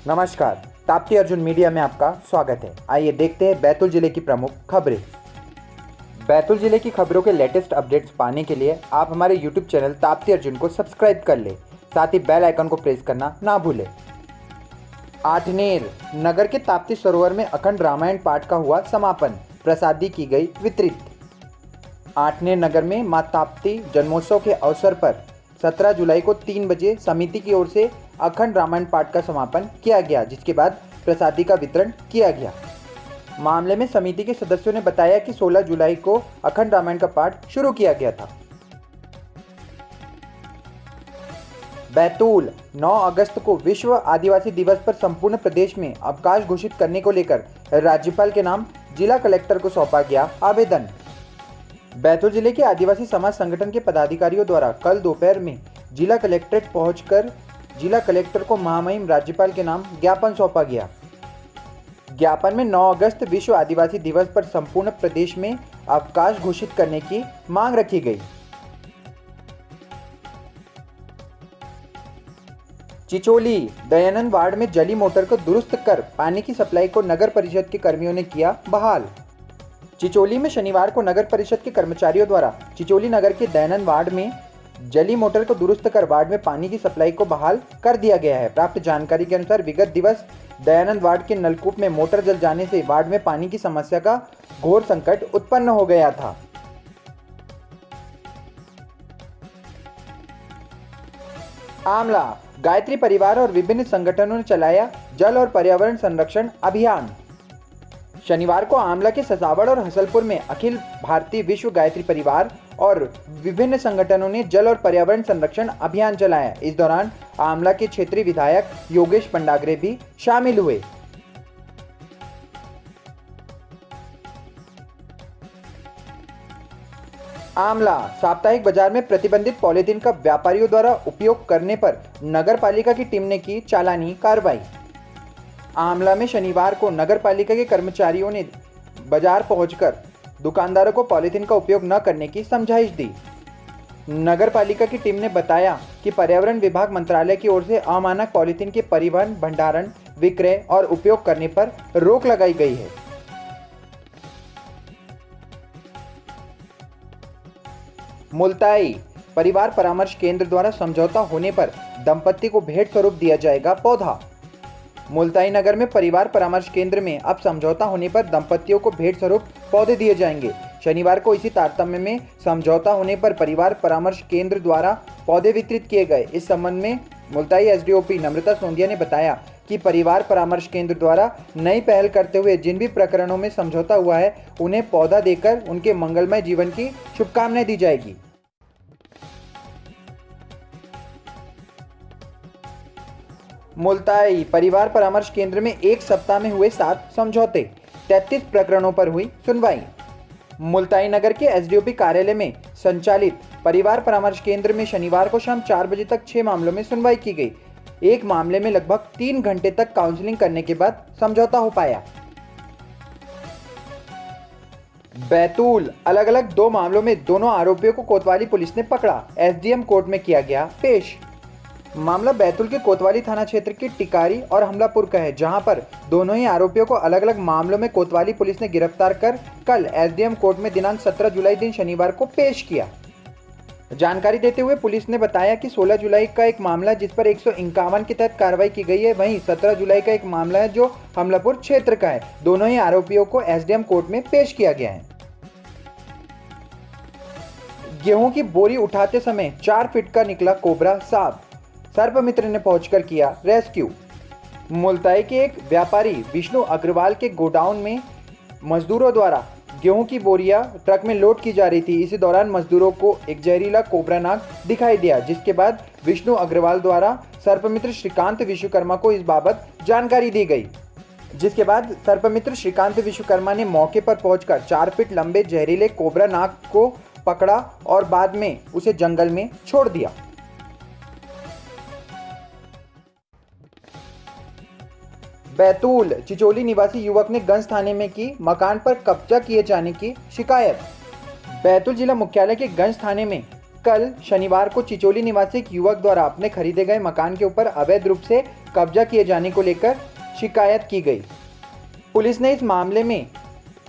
नमस्कार, ताप्ती अर्जुन मीडिया में आपका स्वागत है। आइए देखते हैं बैतूल जिले की प्रमुख खबरें। बैतूल जिले की खबरों के लेटेस्ट अपडेट्स पाने के लिए आप हमारे YouTube चैनल ताप्ती अर्जुन को सब्सक्राइब कर लें, साथ ही बेल आइकन को प्रेस करना ना भूलें। आठनेर नगर के ताप्ती सरोवर में अखंड रामायण पाठ का हुआ समापन, प्रसादी की गई वितरित। आठनेर नगर में मां ताप्ती जन्मोत्सव के अवसर पर 17 जुलाई को 3 बजे समिति की ओर से अखंड रामायण पाठ का समापन किया गया, जिसके बाद प्रसादी का वितरण किया गया। मामले में समिति के सदस्यों ने बताया कि 16 जुलाई को अखंड रामायण का पाठ शुरू किया गया था। बैतूल 9 अगस्त को विश्व आदिवासी दिवस पर संपूर्ण प्रदेश में अवकाश घोषित करने को लेकर राज्यपाल के नाम जिला कलेक्टर को सौंपा गया आवेदन। बैतूल जिले के आदिवासी समाज संगठन के पदाधिकारियों द्वारा कल दोपहर में जिला कलेक्ट्रेट पहुंचकर जिला कलेक्टर को महामहिम राज्यपाल के नाम ज्ञापन सौंपा गया। ज्ञापन में 9 अगस्त विश्व आदिवासी दिवस पर संपूर्ण प्रदेश में अवकाश घोषित करने की मांग रखी गई। चिचोली दयानंद वार्ड में जली मोटर को दुरुस्त कर पानी की सप्लाई को नगर परिषद के कर्मियों ने किया बहाल। चिचोली में शनिवार को नगर परिषद के कर्मचारियों द्वारा चिचोली नगर के दयानंद वार्ड में जली मोटर को दुरुस्त कर वार्ड में पानी की सप्लाई को बहाल कर दिया गया है। प्राप्त जानकारी के अनुसार विगत दिवस दयानंद वार्ड के नलकूप में मोटर जल जाने से वार्ड में पानी की समस्या का घोर संकट उत्पन्न हो गया था। आमला गायत्री परिवार और विभिन्न संगठनों ने चलाया जल और पर्यावरण संरक्षण अभियान। शनिवार को आमला के ससावड़ और हसलपुर में अखिल भारतीय विश्व गायत्री परिवार और विभिन्न संगठनों ने जल और पर्यावरण संरक्षण अभियान चलाया। इस दौरान आमला के क्षेत्रीय विधायक योगेश पंडागरे भी शामिल हुए। आमला साप्ताहिक बाजार में प्रतिबंधित पॉलीथीन का व्यापारियों द्वारा उपयोग करने पर नगर पालिका की टीम ने की चालानी कार्रवाई। आमला में शनिवार को नगर पालिका के कर्मचारियों ने बाजार पहुंचकर दुकानदारों को पॉलीथीन का उपयोग न करने की समझाइश दी। नगर पालिका की टीम ने बताया कि पर्यावरण विभाग मंत्रालय की ओर से अमानक पॉलीथीन के परिवहन, भंडारण, विक्रय और उपयोग करने पर रोक लगाई गई है। मुल्ताई परिवार परामर्श केंद्र द्वारा समझौता होने पर दंपति को भेंट स्वरूप दिया जाएगा पौधा। मुल्ताई नगर में परिवार परामर्श केंद्र में अब समझौता होने पर दंपतियों को भेंट स्वरूप पौधे दिए जाएंगे। शनिवार को इसी तारतम्य में समझौता होने पर परिवार परामर्श केंद्र द्वारा पौधे वितरित किए गए। इस संबंध में मुल्ताई एसडीओपी नम्रता सोंदिया ने बताया कि परिवार परामर्श केंद्र द्वारा नई पहल करते हुए जिन भी प्रकरणों में समझौता हुआ है उन्हें पौधा देकर उनके मंगलमय जीवन की शुभकामनाएं दी जाएगी। मुल्ताई परिवार परामर्श केंद्र में एक सप्ताह में हुए 7 समझौते, 33 प्रकरणों पर हुई सुनवाई। मुल्ताई नगर के एसडीओपी कार्यालय में संचालित परिवार परामर्श केंद्र में शनिवार को शाम 4 बजे तक 6 मामलों में सुनवाई की गई। एक मामले में लगभग 3 घंटे तक काउंसलिंग करने के बाद समझौता हो पाया। बैतूल अलग अलग 2 मामलों में दोनों आरोपियों को कोतवाली पुलिस ने पकड़ा, एसडीएम कोर्ट में किया गया पेश। मामला बैतूल के कोतवाली थाना क्षेत्र के टिकारी और हमलापुर का है, जहां पर दोनों ही आरोपियों को अलग अलग मामलों में कोतवाली पुलिस ने गिरफ्तार कर कल एसडीएम कोर्ट में दिनांक 17 जुलाई दिन शनिवार को पेश किया। जानकारी देते हुए पुलिस ने बताया कि 16 जुलाई का एक मामला जिस पर 151 के तहत कार्रवाई की गई है, वहीं 17 जुलाई का एक मामला है जो हमलापुर क्षेत्र का है। दोनों ही आरोपियों को एसडीएम कोर्ट में पेश किया गया है। गेहूं की बोरी उठाते समय 4 फीट का निकला कोबरा सांप, सर्पमित्र ने पहुंचकर किया रेस्क्यू। मुल्ताई के एक व्यापारी विष्णु अग्रवाल के गोडाउन में मजदूरों द्वारा गेहूं की बोरियां ट्रक में लोड की जा रही थी। इसी दौरान मजदूरों को एक जहरीला कोबरा नाग दिखाई दिया, जिसके बाद विष्णु अग्रवाल द्वारा सर्पमित्र श्रीकांत विश्वकर्मा को इस बाबत जानकारी दी गई। जिसके बाद सर्पमित्र श्रीकांत विश्वकर्मा ने मौके पर पहुंचकर 4 फीट लंबे जहरीले कोबरा नाग को पकड़ा और बाद में उसे जंगल में छोड़ दिया। बैतूल चिचोली निवासी युवक ने गंज थाने में की मकान पर कब्जा किए जाने की शिकायत। बैतूल जिला मुख्यालय के गंज थाने में कल शनिवार को चिचोली निवासी एक युवक द्वारा अपने खरीदे गए मकान के ऊपर अवैध रूप से कब्जा किए जाने को लेकर शिकायत की गई। पुलिस ने इस मामले में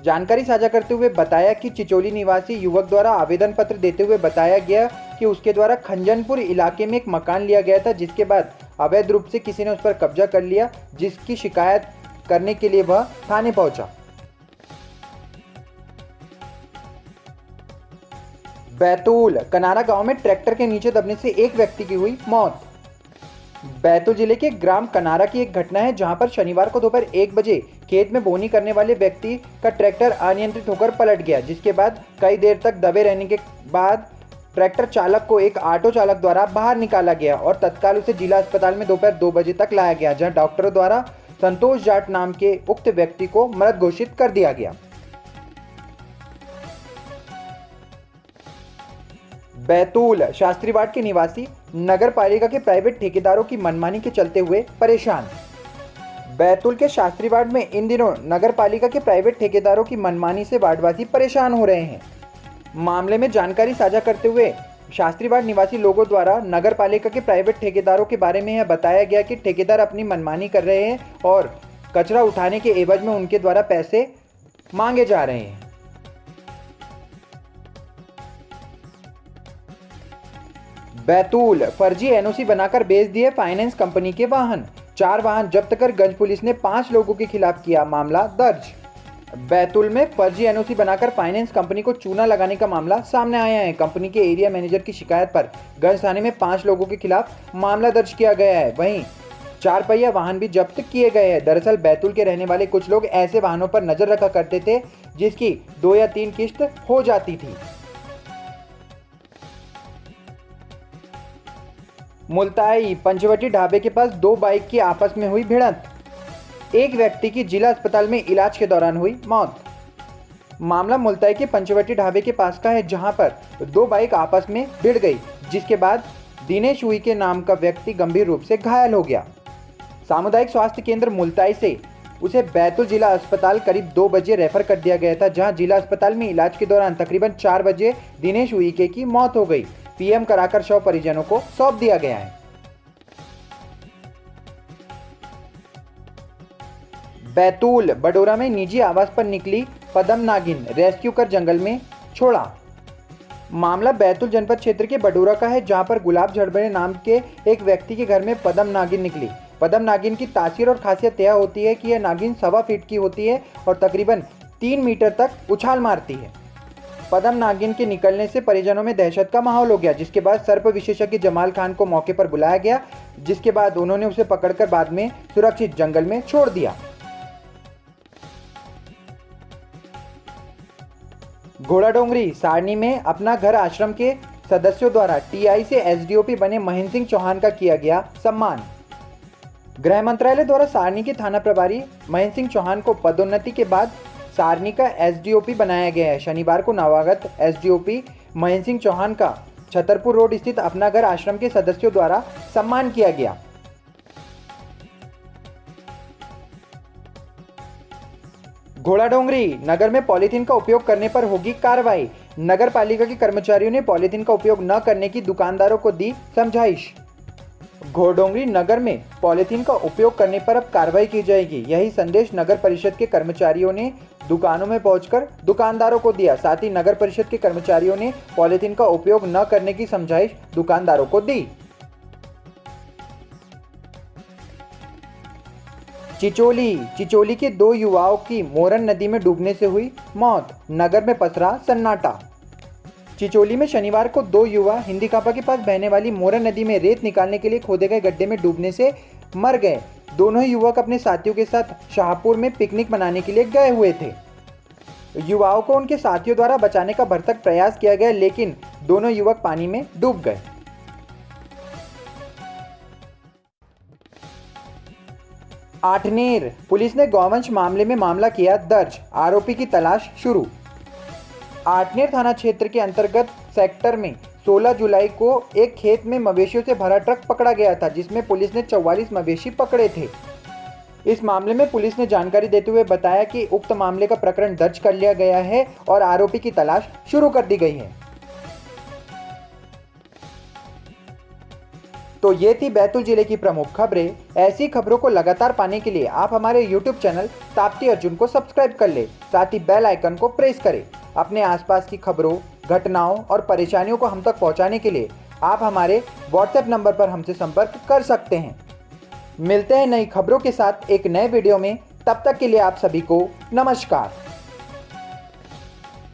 जानकारी साझा करते हुए बताया कि चिचोली निवासी युवक द्वारा आवेदन पत्र देते हुए बताया गया कि उसके द्वारा खंजनपुर इलाके में एक मकान लिया गया था, जिसके बाद अवैध रूप से किसी ने उस पर कब्जा कर लिया, जिसकी शिकायत करने के लिए वह थाने पहुंचा। बैतूल कनारा गांव में ट्रैक्टर के नीचे दबने से एक व्यक्ति की हुई मौत। बैतूल जिले के ग्राम कनारा की एक घटना है, जहां पर शनिवार को दोपहर 1 बजे खेत में बोनी करने वाले व्यक्ति का ट्रैक्टर अनियंत्रित होकर पलट गया, जिसके बाद कई देर तक दबे रहने के बाद ट्रैक्टर चालक को एक ऑटो चालक द्वारा बाहर निकाला गया और तत्काल उसे जिला अस्पताल में दोपहर 2 बजे तक लाया गया, जहां डॉक्टरों द्वारा संतोष जाट नाम के उक्त व्यक्ति को मृत घोषित कर दिया गया। बैतूल शास्त्रीवाड़ के निवासी नगर पालिका के प्राइवेट ठेकेदारों की मनमानी के चलते हुए परेशान। बैतूल के शास्त्रीवाड़ में इन दिनों नगर पालिका के प्राइवेट ठेकेदारों की मनमानी से वार्डवासी परेशान हो रहे हैं। मामले में जानकारी साझा करते हुए शास्त्रीवाड़ निवासी लोगों द्वारा नगर पालिका के प्राइवेट ठेकेदारों के बारे में यह बताया गया कि ठेकेदार अपनी मनमानी कर रहे हैं और कचरा उठाने के एवज में उनके द्वारा पैसे मांगे जा रहे हैं। बैतूल फर्जी एनओसी बनाकर बेच दिए फाइनेंस कंपनी के वाहन। 4 वाहन जब्त कर गंज पुलिस ने 5 लोगों के खिलाफ किया मामला दर्ज। बैतूल में फर्जी एनओसी बनाकर फाइनेंस कंपनी को चूना लगाने का मामला सामने आया है। कंपनी के एरिया मैनेजर की शिकायत पर गंज थाने में 5 लोगों के खिलाफ मामला दर्ज किया गया है। वहीं 4 पहिया वाहन भी जब्त किए गए हैं। दरअसल बैतूल के रहने वाले कुछ लोग ऐसे वाहनों पर नजर रखा करते थे जिसकी 2 या 3 किस्त हो जाती थी। मुल्ताई पंचवटी ढाबे के पास 2 बाइक की आपस में हुई भिड़ंत। एक व्यक्ति की जिला अस्पताल में इलाज के दौरान हुई मौत। मामला मुल्ताई के पंचवटी ढाबे के पास का है, जहां पर 2 बाइक आपस में भिड़ गई, जिसके बाद दिनेश हुई के नाम का व्यक्ति गंभीर रूप से घायल हो गया। सामुदायिक स्वास्थ्य केंद्र मुल्ताई से उसे बैतूल जिला अस्पताल करीब 2 बजे रेफर कर दिया गया था, जहां जिला अस्पताल में इलाज के दौरान तकरीबन 4 बजे दिनेश हुईके की मौत हो गई। पीएम कराकर शव परिजनों को सौंप दिया गया है। बैतूल बडोरा में निजी आवास पर निकली पदम नागिन, रेस्क्यू कर जंगल में छोड़ा। मामला बैतूल जनपद क्षेत्र के बडोरा का है, जहां पर गुलाब झड़बड़े नाम के एक व्यक्ति के घर में पदम नागिन निकली। पदम नागिन की तासीर और खासियत यह होती है कि यह नागिन 1.25 फीट की होती है और तकरीबन 3 मीटर तक उछाल मारती है। पदम नागिन के निकलने से परिजनों में दहशत का माहौल हो गया, जिसके बाद सर्प विशेषज्ञ जमाल खान को मौके पर बुलाया गया, जिसके बाद उन्होंने उसे पकड़कर बाद में सुरक्षित जंगल में छोड़ दिया। घोड़ाडोंगरी सारनी में अपना घर आश्रम के सदस्यों द्वारा टीआई से एसडीओपी बने महेंद्र सिंह चौहान का किया गया सम्मान। गृह मंत्रालय द्वारा सारनी के थाना प्रभारी महेंद्र सिंह चौहान को पदोन्नति के बाद सारनी का एसडीओपी बनाया गया है। शनिवार को नवागत एसडीओपी महेंद्र सिंह चौहान का छतरपुर रोड स्थित अपना घर आश्रम के सदस्यों द्वारा सम्मान किया गया। घोड़ाडोंगरी नगर में पॉलीथीन का उपयोग करने पर होगी कार्रवाई। नगर पालिका के कर्मचारियों ने पॉलीथीन का उपयोग न करने की दुकानदारों को दी समझाइश। घोड़ाडोंगरी नगर में पॉलीथीन का उपयोग करने पर अब कार्रवाई की जाएगी। यही संदेश नगर परिषद के कर्मचारियों ने दुकानों में पहुंचकर दुकानदारों को दिया। साथ ही नगर परिषद के कर्मचारियों ने पॉलीथीन का उपयोग न करने की समझाइश दुकानदारों को दी। चिचोली के 2 युवाओं की मोरन नदी में डूबने से हुई मौत। नगर में पसरा सन्नाटा। चिचोली में शनिवार को 2 युवा हिंदी कापा के पास बहने वाली मोरन नदी में रेत निकालने के लिए खोदे गए गड्ढे में डूबने से मर गए। दोनों ही युवक अपने साथियों के साथ शाहपुर में पिकनिक मनाने के लिए गए हुए थे। युवाओं को उनके साथियों द्वारा बचाने का भरसक प्रयास किया गया, लेकिन दोनों युवक पानी में डूब गए। आठनेर पुलिस ने गौवंश मामले में मामला किया दर्ज, आरोपी की तलाश शुरू। आठनेर थाना क्षेत्र के अंतर्गत सेक्टर में 16 जुलाई को एक खेत में मवेशियों से भरा ट्रक पकड़ा गया था, जिसमें पुलिस ने 44 मवेशी पकड़े थे। इस मामले में पुलिस ने जानकारी देते हुए बताया कि उक्त मामले का प्रकरण दर्ज कर लिया गया है और आरोपी की तलाश शुरू कर दी गई है। तो ये थी बैतूल जिले की प्रमुख खबरें। ऐसी खबरों को लगातार पाने के लिए आप हमारे यूट्यूब चैनल ताप्ती अर्जुन को सब्सक्राइब कर ले, साथ ही बेल आइकन को प्रेस करें। अपने आसपास की खबरों, घटनाओं और परेशानियों को हम तक पहुंचाने के लिए आप हमारे व्हाट्सएप नंबर पर हमसे संपर्क कर सकते हैं। मिलते हैं नई खबरों के साथ एक नए वीडियो में। तब तक के लिए आप सभी को नमस्कार।